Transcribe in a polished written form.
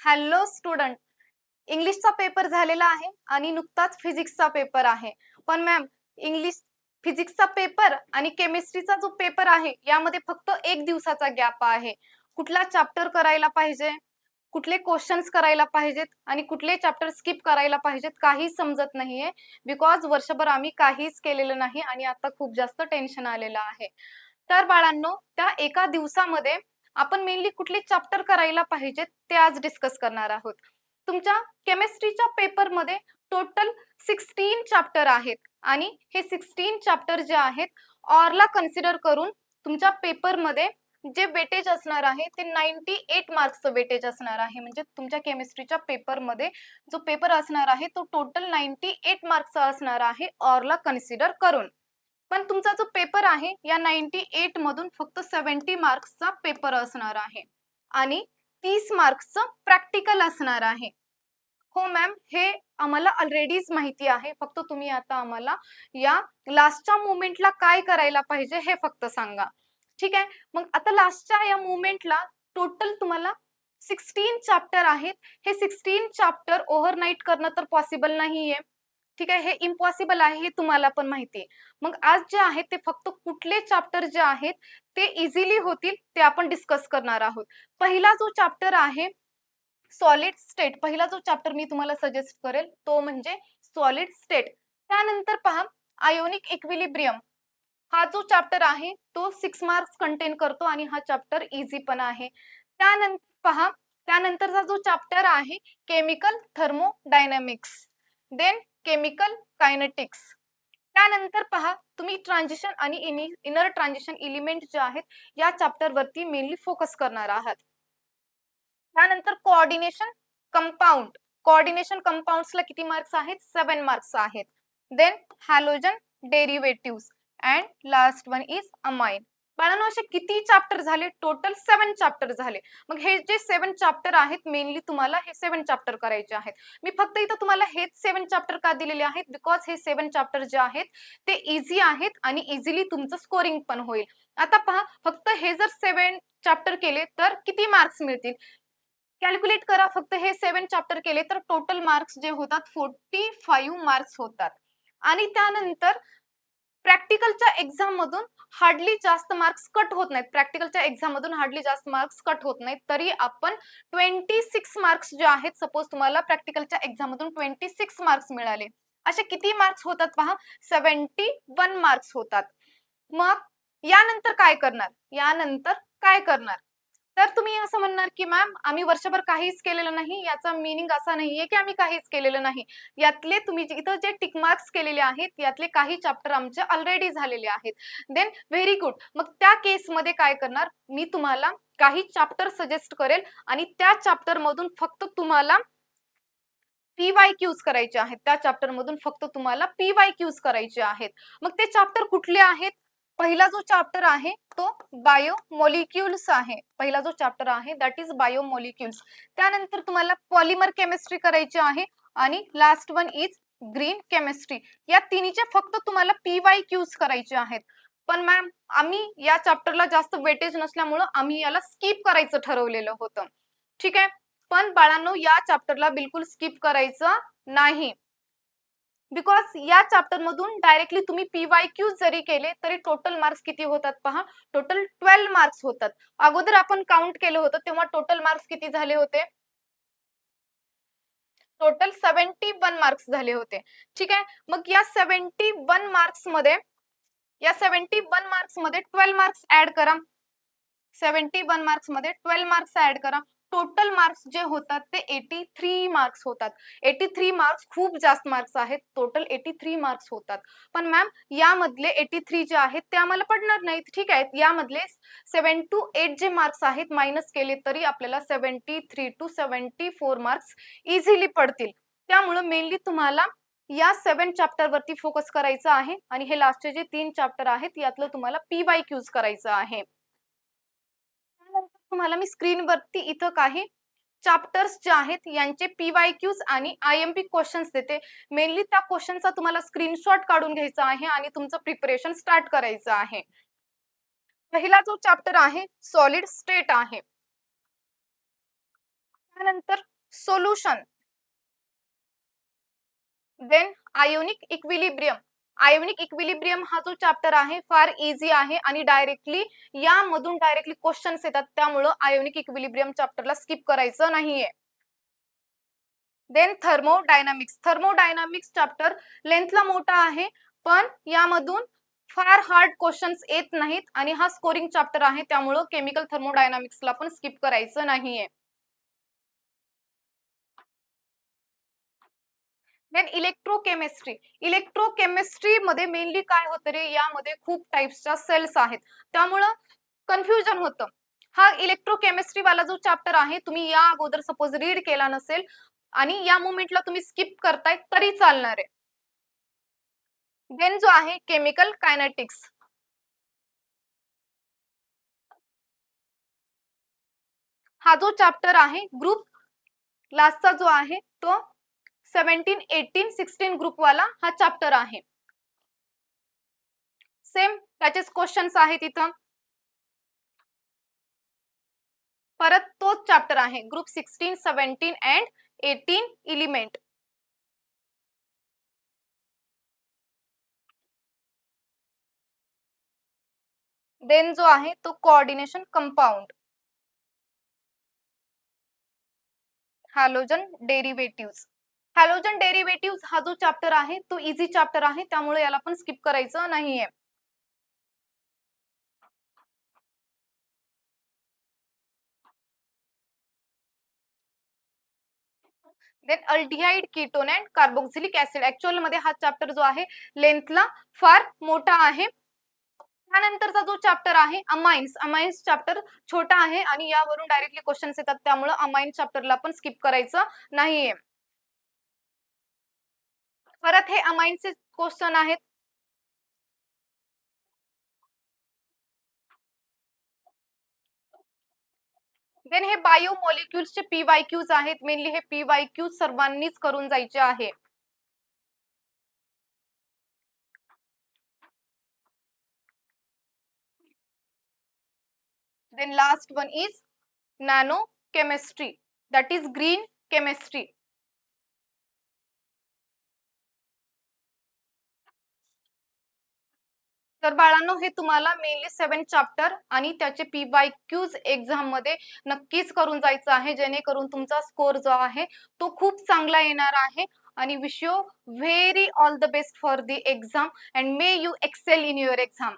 Hello student. इंग्लिशचा paper झालेला आहे आणि नुकताच फिजिक्सचा पेपर आहे. पण मॅम, इंग्लिश फिजिक्सचा पेपर आणि केमिस्ट्रीचा जो पेपर आहे यामध्ये फक्त 1 दिवसाचा गॅप आहे. कुठला चॅप्टर करायला पाहिजे, कुठले क्वेश्चन्स करायला पाहिजेत आणि कुठले चॅप्टर स्किप करायला पाहिजेत काही समजत नाहीये. बिकॉज वर्षभर आम्ही काहीच केलेलं नाही आणि आता खूप जास्त टेन्शन आलेलं आहे. तर बाळांनो, त्या एका दिवसामध्ये आपण मेनली कुठले चॅप्टर करायला पाहिजेत ते आज डिस्कस करणार आहोत. तुमच्या केमिस्ट्रीच्या पेपरमध्ये टोटल 16 चॅप्टर आहेत आणि हे 16 चॅप्टर जे आहेत ऑरला कन्सिडर करून तुमच्या पेपरमध्ये जे वेटेज असणार आहे ते 98 मार्क्सचं वेटेज असणार आहे. म्हणजे तुमच्या केमिस्ट्रीच्या पेपरमध्ये जो पेपर असणार आहे तो टोटल 98 मार्क्सचा असणार आहे ऑरला कन्सिडर करून. पण तुमचा जो पेपर आहे या 98 मधून फक्त 70 मार्क्सचा पेपर असणार आहे आणि 30 मार्क्सचं प्रॅक्टिकल असणार आहे. हो मॅम, हे आम्हाला ऑलरेडीच माहिती आहे. फक्त तुम्ही आता आम्हाला या लास्टच्या मोमेंटला काय करायला पाहिजे हे फक्त सांगा. ठीक आहे. मग आता लास्टच्या या मोमेंटला टोटल तुम्हाला 16 चॅप्टर आहेत. हे 16 चॅप्टर ओव्हरनाईट करणं तर पॉसिबल नाहीये. ठीक आहे, हे इम्पॉसिबल आहे, हे तुम्हाला पण माहिती आहे. मग आज जे आहे ते फक्त कुठले चॅप्टर जे आहेत ते इझिली होतील ते आपण डिस्कस करणार आहोत. पहिला जो चॅप्टर आहे सॉलिड स्टेट, पहिला जो चॅप्टर मी तुम्हाला सजेस्ट करेल तो म्हणजे सॉलिड स्टेट. त्यानंतर पहा आयोनिक इक्विलिब्रियम. हा जो चॅप्टर आहे तो 6 मार्क्स कंटेन करतो आणि हा चॅप्टर इझी पण आहे. त्यानंतर पहा, त्यानंतरचा जो चॅप्टर आहे chemical thermodynamics, then chemical kinetics. त्यानंतर पहा तुम्ही ट्रान्झिशन आणि इनर ट्रान्झिशन एलिमेंट जे आहेत या चॅप्टर वरती मेनली फोकस करणार आहात. त्यानंतर कोऑर्डिनेशन कंपाऊंड. कोऑर्डिनेशन कंपाऊंड्सला किती मार्क्स आहेत? 7 मार्क्स आहेत. Then halogen derivatives and last one is amine. बाळांनो, असे किती चॅप्टर झाले? टोटल 7 चॅप्टर झाले. मग हे जे 7 चॅप्टर आहेत मेनली तुम्हाला हे 7 चॅप्टर करायचे आहेत. मी फक्त इथं तुम्हाला हेच 7 चॅप्टर का दिलेले आहेत? बिकॉज हे 7 चॅप्टर जे आहेत ते इझी आहेत आणि इझिली तुमचं स्कोरिंग पण होईल. आता पहा, फक्त हे जर 7 चॅप्टर केले तर किती मार्क्स मिळतील? कॅल्क्युलेट करा. फक्त हे 7 चॅप्टर केले तर टोटल मार्क्स जे होतात 45 मार्क्स होतात. आणि त्यानंतर प्रॅक्टिकलच्या एक्झाम मधून हार्डली जास्त मार्क्स कट होत नाहीत. प्रॅक्टिकलच्या एक्झाम मधून हार्डली जास्त मार्क्स कट होत नाहीत. तरी आपण 26 मार्क्स जे आहेत, सपोज तुम्हाला प्रॅक्टिकलच्या एक्झाम मधून 26 मार्क्स मिळाले, असे किती मार्क्स होतात पहा? 71 मार्क्स होतात. मग यानंतर काय करणार? यानंतर काय करणार? तर तुम्ही असं म्हणणार की मॅम, आम्ही वर्षभर काहीच केलेलं नाही. याचा मीनिंग असा नाहीये की आम्ही काहीच केलेलं नाही. यातले तुम्ही इथं जे टिक मार्क्स केलेले आहेत यातले काही चॅप्टर आमचे ऑलरेडी झालेले आहेत. Then very good. मग त्या केसमध्ये काय करणार? मी तुम्हाला काही चॅप्टर सजेस्ट करेल आणि त्या चॅप्टर मधून फक्त तुम्हाला PYQs करायचे आहेत. त्या चॅप्टर मधून फक्त तुम्हाला PYQs करायचे आहेत. मग ते चॅप्टर कुठले आहेत? पहिला जो चॅप्टर आहे तो बायोमॉलिक्युल्स आहे. पहिला जो चॅप्टर आहे दॅट इज बायोमॉलिक्युल्स. त्यानंतर तुम्हाला पॉलिमर केमिस्ट्री करायची आहे आणि last one is green chemistry. या तिन्हीचे फक्त तुम्हाला PYQs करायचे आहेत. पण मॅम, आम्ही या चॅप्टरला जास्त वेटेज नसल्यामुळं आम्ही याला स्किप करायचं ठरवलेलं होतं. ठीक आहे. पण बाळांनो, या चॅप्टरला बिलकुल स्किप करायचं नाही. बिकॉज या चॅप्टर मधून डायरेक्टली तुम्ही PYQ जरी केले तरी टोटल मार्क्स किती होतात पहा? टोटल 12 मार्क्स होतात. अगोदर आपण काउंट केलं होतं तेव्हा टोटल मार्क्स किती झाले होते? टोटल 71 मार्क्स झाले होते. ठीक आहे. मग या 71 मार्क्स मध्ये 12 मार्क्स ऍड करा. 71 मार्क्स मध्ये 12 मार्क्स ऍड करा. टोटल मार्क्स जे होतात ते 83 मार्क्स होतात. 83 मार्क्स खूप जास्त मार्क्स आहेत. टोटल 83 मार्क्स होतात. पण मॅम, यामधले 83 जे आहेत ते आम्हाला पडणार नाहीत. ठीक आहे. यामधले 7 to 8 जे मार्क्स आहेत मायनस केले तरी आपल्याला 73 to 74 मार्क्स इझिली पडतील. त्यामुळे मेनली तुम्हाला या 7 चॅप्टर वरती फोकस करायचा आहे आणि हे लास्टचे जे 3 चॅप्टर आहेत यातलं तुम्हाला PYQs करायचं आहे. त्यानंतर तुम्हाला मी स्क्रीनवरती इथं काही चॅप्टर्स जे आहेत यांचे PYQs आणि IMP क्वेश्चन्स देते. मेनली त्या क्वेश्चनचा तुम्हाला स्क्रीनशॉट काढून घ्यायचा आहे आणि तुमचं प्रिपरेशन स्टार्ट करायचं आहे. पहिला जो चॅप्टर आहे सॉलिड स्टेट आहे. त्यानंतर solution. Then ionic equilibrium. Ionic equilibrium हा जो चॅप्टर आहे फार इझी आहे आणि यामधून डायरेक्टली क्वेश्चन्स येतात, त्यामुळं आयोनिक इक्विलिब्रियम चॅप्टरला स्किप करायचं नाहीये. Then thermodynamics. थर्मोडायनामिक्स चॅप्टर लेंथला मोठा आहे, पण यामधून फार हार्ड क्वेश्चन्स येत नाहीत आणि हा स्कोरिंग चॅप्टर आहे, त्यामुळं केमिकल थर्मोडायनामिक्सला पण स्किप करायचं नाहीये. Then electrochemistry. इलेक्ट्रोकेमिस्ट्री मध्ये मेनली काय होतं रे, यामध्ये खूप टाइप्सच्या सेल्स आहेत, त्यामुळं कन्फ्युजन होतं. हा इलेक्ट्रोकेमिस्ट्री वाला जो चॅप्टर आहे, तुम्ही या अगोदर सपोज रीड केला नसेल आणि या मोमेंटला तुम्ही स्किप करताय तरी चालणार आहे. देन जो आहे केमिकल कायनेटिक्स. हा जो चॅप्टर आहे ग्रुप लास्टचा जो आहे तो 17, 18, 16 ग्रुप वाला हा चॅप्टर आहे. सेम त्याचेच क्वेश्चन्स आहेत इथं. परत तोच चॅप्टर आहे ग्रुप 16, 17 अँड 18 एलिमेंट. देन जो आहे तो coordination compound. Halogen derivative. Halogen derivative हा जो चॅप्टर आहे तो इझी चॅप्टर आहे, त्यामुळे याला पण स्किप करायचं नाहीये. Then aldehyde, ketone and carboxylic acid. Actual मध्ये हा चॅप्टर जो आहे लेंथला फार मोठा आहे. त्यानंतरचा जो चॅप्टर आहे अमाइन्स. अमाइन्स चॅप्टर छोटा आहे आणि यावरून डायरेक्टली क्वेश्चन्स येतात, त्यामुळे अमाइन चॅप्टरला पण स्किप करायचं नाहीये. परत हे अमाइनचे क्वेश्चन आहेत. देन हे बायोमॉलिक्युल्सचे पीवायक्यूज आहेत. मेनली हे पीवायक्यूज सर्वांनीच करून जायचे आहे. Then last one is nano chemistry, that is green chemistry. तर बाळांनो, हे तुम्हाला मेनली 7 चॅप्टर आणि त्याचे पीवायक्यूज एक्झाम मध्ये नक्कीच करून जायचं आहे, जेणेकरून तुमचा स्कोर जो आहे तो खूप चांगला येणार आहे. आणि wish you very all the best for the exam and may you excel in your exam.